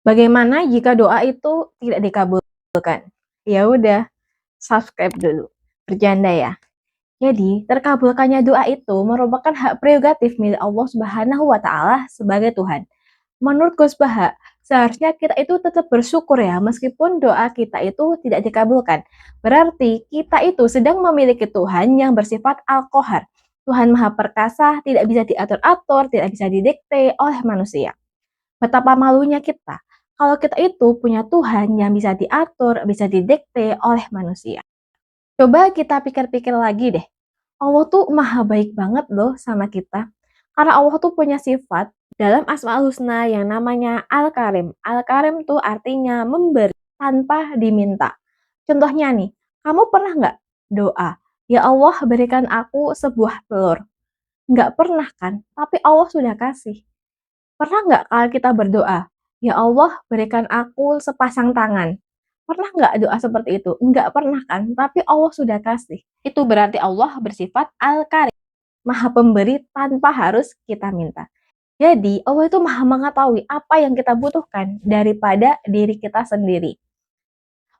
Bagaimana jika doa itu tidak dikabulkan? Ya udah, subscribe dulu. Bercanda ya. Jadi, terkabulkannya doa itu merupakan hak prerogatif milik Allah Subhanahu wa taala sebagai Tuhan. Menurut Gus Baha, seharusnya kita itu tetap bersyukur ya meskipun doa kita itu tidak dikabulkan. Berarti kita itu sedang memiliki Tuhan yang bersifat Al-Qahar. Tuhan Maha Perkasa, tidak bisa diatur-atur, tidak bisa didikte oleh manusia. Betapa malunya kita kalau kita itu punya Tuhan yang bisa diatur, bisa didikte oleh manusia. Coba kita pikir-pikir lagi deh. Allah tuh maha baik banget loh sama kita. Karena Allah tuh punya sifat dalam Asmaul Husna yang namanya Al-Karim. Al-Karim tuh artinya memberi tanpa diminta. Contohnya nih, kamu pernah nggak doa, ya Allah berikan aku sebuah telur? Nggak pernah kan? Tapi Allah sudah kasih. Pernah nggak kalau kita berdoa, "Ya Allah, berikan aku sepasang tangan." Pernah nggak doa seperti itu? Nggak pernah kan? Tapi Allah sudah kasih. Itu berarti Allah bersifat Al-Karim, Maha Pemberi tanpa harus kita minta. Jadi, Allah itu Maha mengetahui apa yang kita butuhkan daripada diri kita sendiri.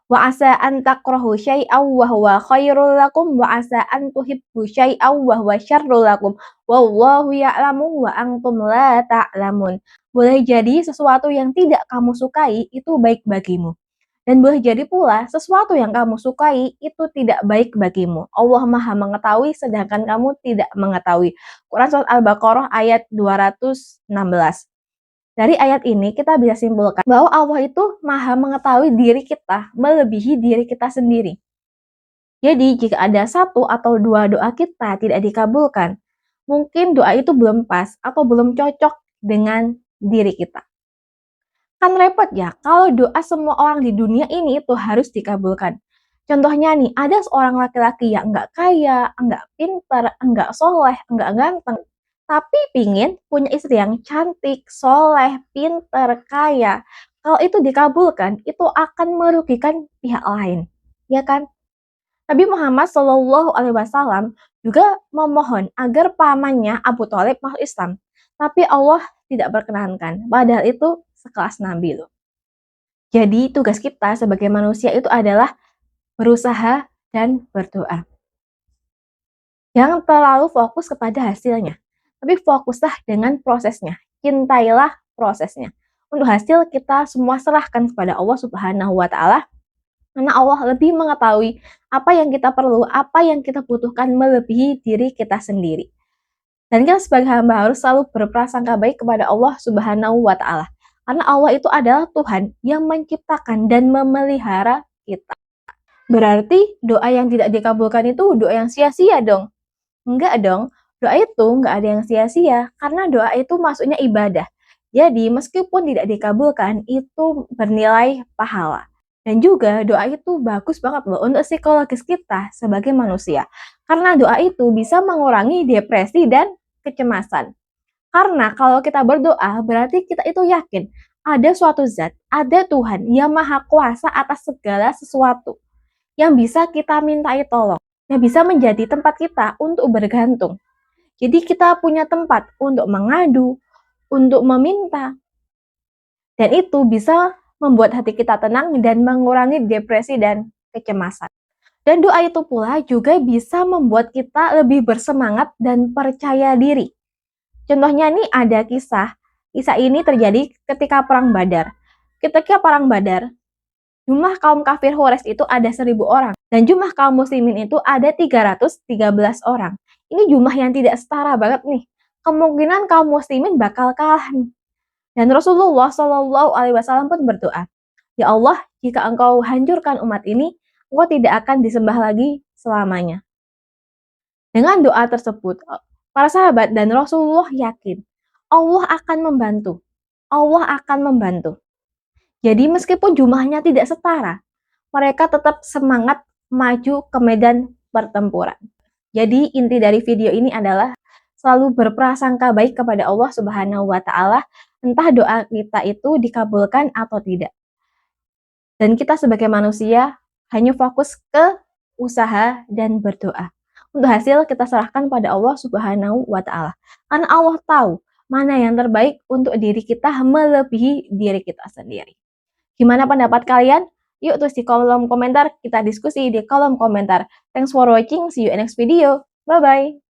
Wa asa an takrahu syai'aw wa huwa khairul lakum wa asa an tuhibbu syai'aw wa huwa syarrul lakum wallahu ya'lamu wa antum la ta'lamun. Boleh jadi sesuatu yang tidak kamu sukai itu baik bagimu. Dan boleh jadi pula sesuatu yang kamu sukai itu tidak baik bagimu. Allah Maha mengetahui sedangkan kamu tidak mengetahui. Quran Surat Al-Baqarah ayat 216. Dari ayat ini kita bisa simpulkan bahwa Allah itu maha mengetahui diri kita melebihi diri kita sendiri. Jadi jika ada satu atau dua doa kita tidak dikabulkan, mungkin doa itu belum pas atau belum cocok dengan diri kita. Kan repot ya kalau doa semua orang di dunia ini itu harus dikabulkan. Contohnya nih, ada seorang laki-laki yang nggak kaya, nggak pintar, nggak soleh, nggak ganteng, tapi pingin punya istri yang cantik, soleh, pinter, kaya. Kalau itu dikabulkan, itu akan merugikan pihak lain, ya kan? Nabi Muhammad SAW juga memohon agar pamannya Abu Thalib masuk Islam, tapi Allah tidak berkenankan. Padahal itu sekelas Nabi loh. Jadi tugas kita sebagai manusia itu adalah berusaha dan berdoa. Jangan terlalu fokus kepada hasilnya, tapi fokuslah dengan prosesnya. Cintailah prosesnya. Untuk hasil kita semua serahkan kepada Allah Subhanahu wa taala karena Allah lebih mengetahui apa yang kita perlu, apa yang kita butuhkan melebihi diri kita sendiri. Dan kita sebagai hamba harus selalu berprasangka baik kepada Allah Subhanahu wa taala. Karena Allah itu adalah Tuhan yang menciptakan dan memelihara kita. Berarti doa yang tidak dikabulkan itu doa yang sia-sia dong. Enggak dong, doa itu enggak ada yang sia-sia karena doa itu maksudnya ibadah. Jadi meskipun tidak dikabulkan itu bernilai pahala. Dan juga doa itu bagus banget loh untuk psikologis kita sebagai manusia. Karena doa itu bisa mengurangi depresi dan kecemasan. Karena kalau kita berdoa berarti kita itu yakin ada suatu zat, ada Tuhan yang maha kuasa atas segala sesuatu yang bisa kita mintai tolong, yang bisa menjadi tempat kita untuk bergantung. Jadi kita punya tempat untuk mengadu, untuk meminta, dan itu bisa membuat hati kita tenang dan mengurangi depresi dan kecemasan. Dan doa itu pula juga bisa membuat kita lebih bersemangat dan percaya diri. Contohnya nih ada kisah ini terjadi ketika Perang Badar. Ketika Perang Badar, jumlah kaum kafir Quraisy itu ada 1.000 orang. Dan jumlah kaum muslimin itu ada 313 orang. Ini jumlah yang tidak setara banget nih. Kemungkinan kaum muslimin bakal kalah nih. Dan Rasulullah SAW pun berdoa, "Ya Allah, jika engkau hancurkan umat ini, engkau tidak akan disembah lagi selamanya." Dengan doa tersebut, para sahabat dan Rasulullah yakin Allah akan membantu. Allah akan membantu. Jadi meskipun jumlahnya tidak setara, mereka tetap semangat maju ke medan pertempuran. Jadi inti dari video ini adalah selalu berprasangka baik kepada Allah Subhanahu wa taala, entah doa kita itu dikabulkan atau tidak. Dan kita sebagai manusia hanya fokus ke usaha dan berdoa. Untuk hasil kita serahkan pada Allah Subhanahu wa taala. Karena Allah tahu mana yang terbaik untuk diri kita melebihi diri kita sendiri. Gimana pendapat kalian? Yuk tulis di kolom komentar, kita diskusi di kolom komentar. Thanks for watching, see you in next video. Bye-bye.